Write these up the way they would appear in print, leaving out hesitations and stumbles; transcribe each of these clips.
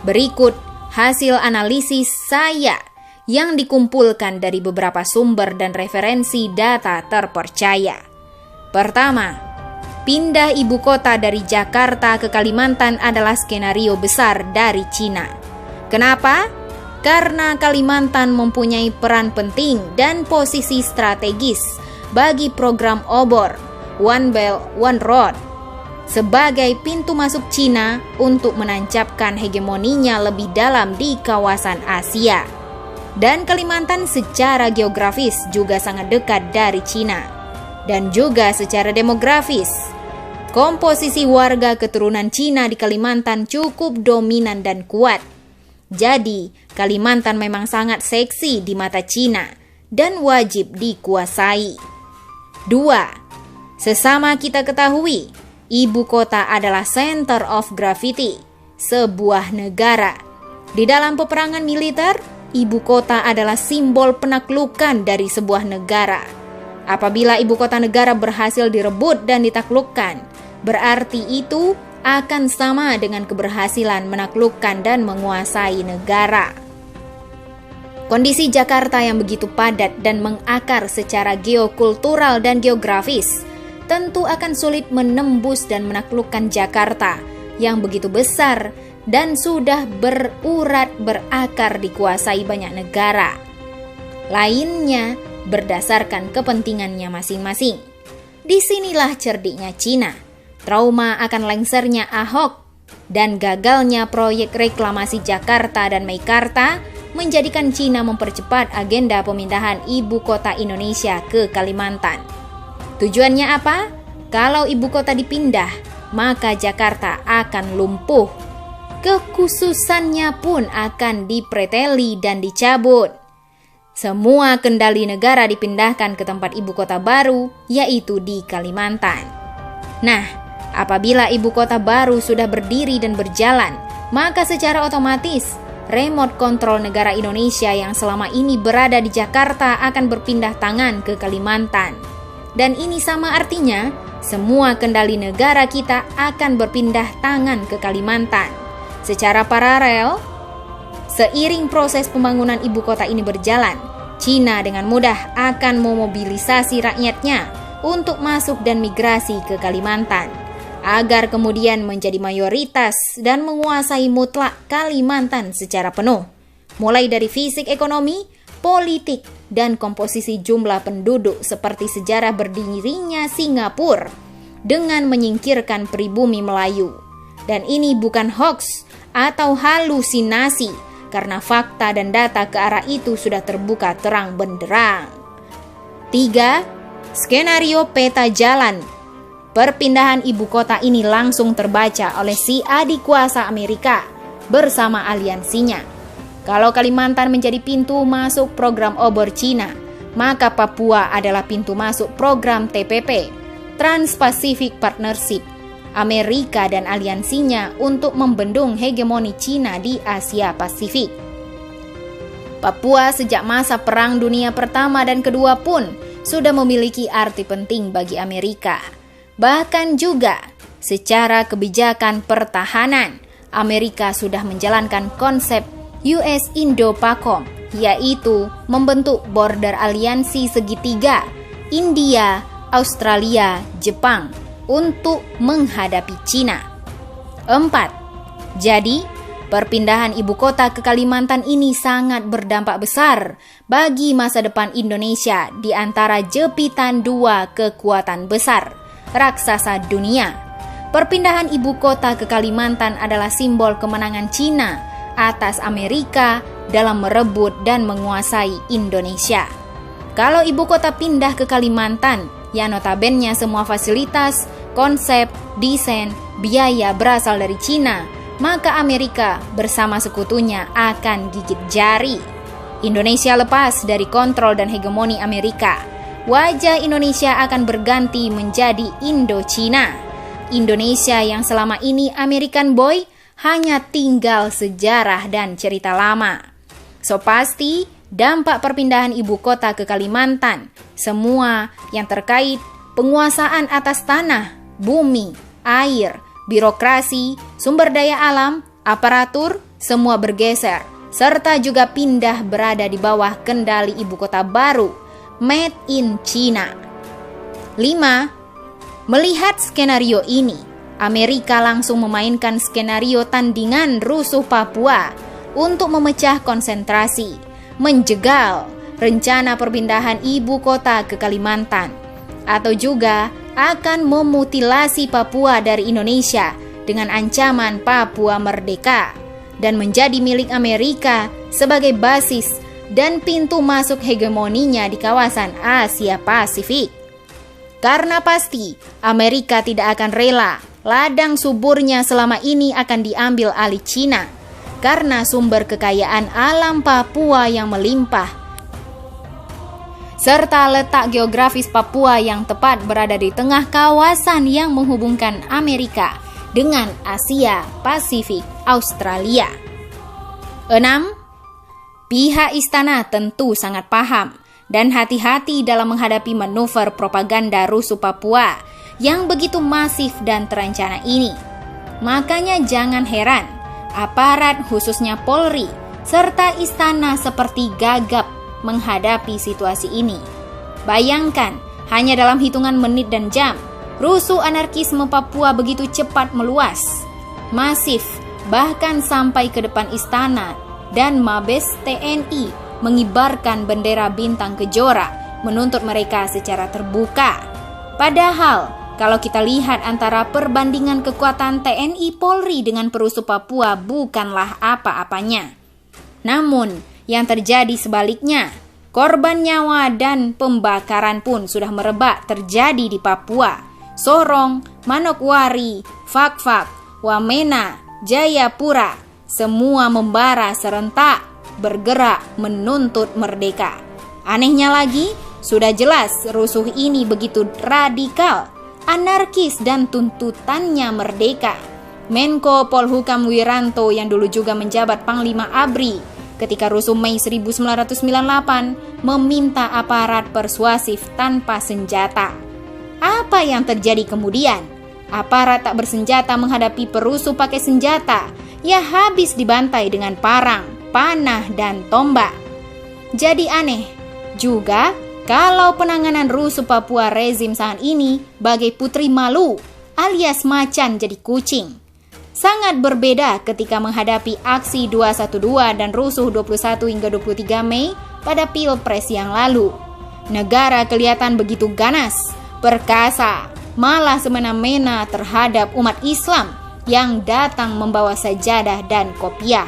Berikut hasil analisis saya yang dikumpulkan dari beberapa sumber dan referensi data terpercaya. Pertama, pindah ibu kota dari Jakarta ke Kalimantan adalah skenario besar dari Cina. Kenapa? Karena Kalimantan mempunyai peran penting dan posisi strategis bagi program obor One Belt One Road sebagai pintu masuk Cina untuk menancapkan hegemoninya lebih dalam di kawasan Asia. Dan Kalimantan secara geografis juga sangat dekat dari Cina. Dan juga secara demografis, komposisi warga keturunan Cina di Kalimantan cukup dominan dan kuat. Jadi, Kalimantan memang sangat seksi di mata Cina dan wajib dikuasai. 2. Sesama kita ketahui, ibu kota adalah center of gravity sebuah negara. Di dalam peperangan militer, ibu kota adalah simbol penaklukan dari sebuah negara. Apabila ibu kota negara berhasil direbut dan ditaklukkan, berarti itu akan sama dengan keberhasilan menaklukkan dan menguasai negara. Kondisi Jakarta yang begitu padat dan mengakar secara geokultural dan geografis tentu akan sulit menembus dan menaklukkan Jakarta yang begitu besar dan sudah berurat berakar dikuasai banyak negara lainnya berdasarkan kepentingannya masing-masing. Disinilah cerdiknya Cina. Trauma akan lengsernya Ahok dan gagalnya proyek reklamasi Jakarta dan Meikarta menjadikan Cina mempercepat agenda pemindahan ibu kota Indonesia ke Kalimantan. Tujuannya apa? Kalau ibu kota dipindah, maka Jakarta akan lumpuh. Kekhususannya pun akan dipreteli dan dicabut. Semua kendali negara dipindahkan ke tempat ibu kota baru, yaitu di Kalimantan. Nah, apabila ibu kota baru sudah berdiri dan berjalan, maka secara otomatis remote kontrol negara Indonesia yang selama ini berada di Jakarta akan berpindah tangan ke Kalimantan. Dan ini sama artinya, semua kendali negara kita akan berpindah tangan ke Kalimantan. Secara paralel, seiring proses pembangunan ibu kota ini berjalan, Cina dengan mudah akan memobilisasi rakyatnya untuk masuk dan migrasi ke Kalimantan, agar kemudian menjadi mayoritas dan menguasai mutlak Kalimantan secara penuh, mulai dari fisik ekonomi, politik, dan komposisi jumlah penduduk seperti sejarah berdirinya Singapura dengan menyingkirkan pribumi Melayu. Dan ini bukan hoax atau halusinasi, karena fakta dan data ke arah itu sudah terbuka terang benderang. 3. Skenario peta jalan perpindahan ibu kota ini langsung terbaca oleh si adik kuasa Amerika bersama aliansinya. Kalau Kalimantan menjadi pintu masuk program obor Cina, maka Papua adalah pintu masuk program TPP, Trans-Pacific Partnership, Amerika dan aliansinya untuk membendung hegemoni Cina di Asia Pasifik. Papua sejak masa Perang Dunia Pertama dan Kedua pun sudah memiliki arti penting bagi Amerika. Bahkan juga secara kebijakan pertahanan, Amerika sudah menjalankan konsep US Indo-PACOM, yaitu membentuk border aliansi segitiga India, Australia, Jepang untuk menghadapi Cina. 4. Jadi, perpindahan ibu kota ke Kalimantan ini sangat berdampak besar bagi masa depan Indonesia di antara jepitan dua kekuatan besar raksasa dunia. Perpindahan ibu kota ke Kalimantan adalah simbol kemenangan Cina atas Amerika dalam merebut dan menguasai Indonesia. Kalau ibu kota pindah ke Kalimantan, yang notabene semua fasilitas, konsep, desain, biaya berasal dari Cina, maka Amerika bersama sekutunya akan gigit jari. Indonesia lepas dari kontrol dan hegemoni Amerika. Wajah Indonesia akan berganti menjadi Indo-Cina. Indonesia yang selama ini American boy hanya tinggal sejarah dan cerita lama. So pasti dampak perpindahan ibu kota ke Kalimantan, semua yang terkait penguasaan atas tanah, bumi, air, birokrasi, sumber daya alam, aparatur, semua bergeser, serta juga pindah berada di bawah kendali ibu kota baru, made in China. 5. Melihat skenario ini, Amerika langsung memainkan skenario tandingan rusuh Papua untuk memecah konsentrasi, menjegal rencana perpindahan ibu kota ke Kalimantan, atau juga akan memutilasi Papua dari Indonesia dengan ancaman Papua merdeka dan menjadi milik Amerika sebagai basis dan pintu masuk hegemoninya di kawasan Asia Pasifik. Karena pasti Amerika tidak akan rela ladang suburnya selama ini akan diambil alih Cina karena sumber kekayaan alam Papua yang melimpah serta letak geografis Papua yang tepat berada di tengah kawasan yang menghubungkan Amerika dengan Asia Pasifik Australia. 6. Pihak istana tentu sangat paham dan hati-hati dalam menghadapi manuver propaganda rusuh Papua yang begitu masif dan terencana ini. Makanya jangan heran, aparat khususnya Polri serta istana seperti gagap menghadapi situasi ini. Bayangkan, hanya dalam hitungan menit dan jam, rusuh anarkisme Papua begitu cepat meluas, masif, bahkan sampai ke depan istana, dan Mabes TNI mengibarkan bendera bintang kejora menuntut mereka secara terbuka. Padahal, kalau kita lihat antara perbandingan kekuatan TNI Polri dengan perusuh Papua bukanlah apa-apanya. Namun, yang terjadi sebaliknya, korban nyawa dan pembakaran pun sudah merebak terjadi di Papua, Sorong, Manokwari, Fakfak, Wamena, Jayapura, semua membara serentak bergerak menuntut merdeka. Anehnya lagi, sudah jelas rusuh ini begitu radikal, anarkis dan tuntutannya merdeka. Menko Polhukam Wiranto yang dulu juga menjabat Panglima ABRI ketika rusuh Mei 1998 meminta aparat persuasif tanpa senjata. Apa yang terjadi kemudian? Aparat tak bersenjata menghadapi perusuh pakai senjata, ya habis dibantai dengan parang, panah, dan tombak. Jadi aneh juga kalau penanganan rusuh Papua rezim saat ini bagai putri malu alias macan jadi kucing. Sangat berbeda ketika menghadapi aksi 212 dan rusuh 21 hingga 23 Mei pada Pilpres yang lalu. Negara kelihatan begitu ganas, perkasa, malah semena-mena terhadap umat Islam yang datang membawa sajadah dan kopiah.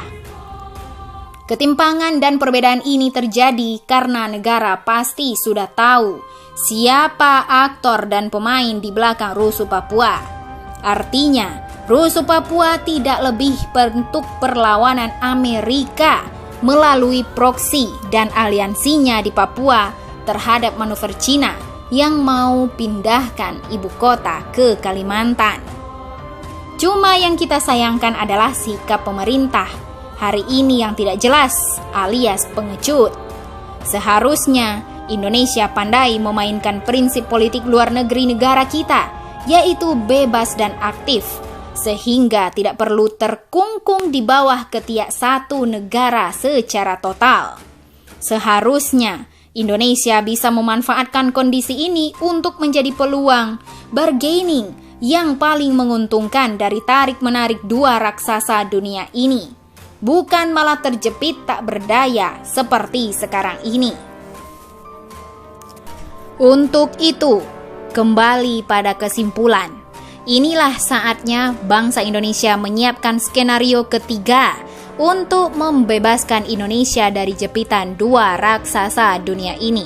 Ketimpangan dan perbedaan ini terjadi karena negara pasti sudah tahu siapa aktor dan pemain di belakang rusuh Papua. Artinya, rusuh Papua tidak lebih bentuk perlawanan Amerika melalui proksi dan aliansinya di Papua terhadap manuver Cina yang mau pindahkan ibu kota ke Kalimantan. Cuma yang kita sayangkan adalah sikap pemerintah hari ini yang tidak jelas alias pengecut. Seharusnya Indonesia pandai memainkan prinsip politik luar negeri negara kita, yaitu bebas dan aktif, sehingga tidak perlu terkungkung di bawah ketiak satu negara secara total. Seharusnya Indonesia bisa memanfaatkan kondisi ini untuk menjadi peluang bargaining yang paling menguntungkan dari tarik-menarik dua raksasa dunia ini, bukan malah terjepit tak berdaya seperti sekarang ini. Untuk itu, kembali pada kesimpulan, inilah saatnya bangsa Indonesia menyiapkan skenario ketiga untuk membebaskan Indonesia dari jepitan dua raksasa dunia ini.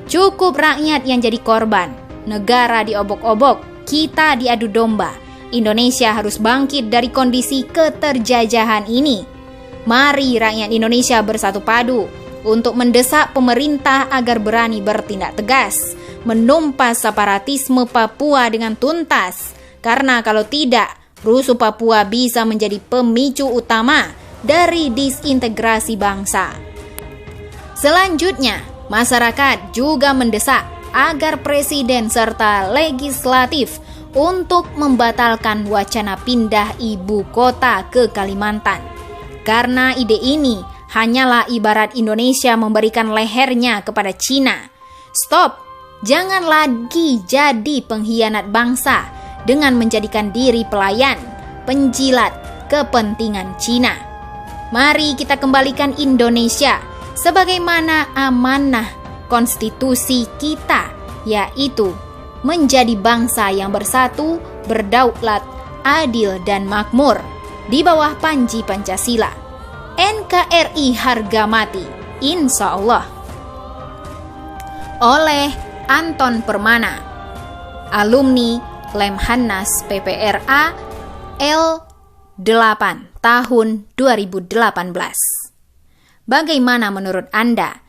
Cukup rakyat yang jadi korban, negara diobok-obok, kita diadu domba. Indonesia harus bangkit dari kondisi keterjajahan ini. Mari rakyat Indonesia bersatu padu untuk mendesak pemerintah agar berani bertindak tegas, menumpas separatisme Papua dengan tuntas. Karena kalau tidak, rusuh Papua bisa menjadi pemicu utama dari disintegrasi bangsa. Selanjutnya, masyarakat juga mendesak agar presiden serta legislatif untuk membatalkan wacana pindah ibu kota ke Kalimantan. Karena ide ini hanyalah ibarat Indonesia memberikan lehernya kepada Cina. Stop, jangan lagi jadi pengkhianat bangsa dengan menjadikan diri pelayan, penjilat kepentingan Cina. Mari kita kembalikan Indonesia sebagaimana amanah konstitusi kita, yaitu menjadi bangsa yang bersatu, berdaulat, adil dan makmur di bawah panji Pancasila. NKRI harga mati, insya Allah. Oleh Anton Permana, alumni Lemhanas PPRA L8 tahun 2018. Bagaimana menurut Anda?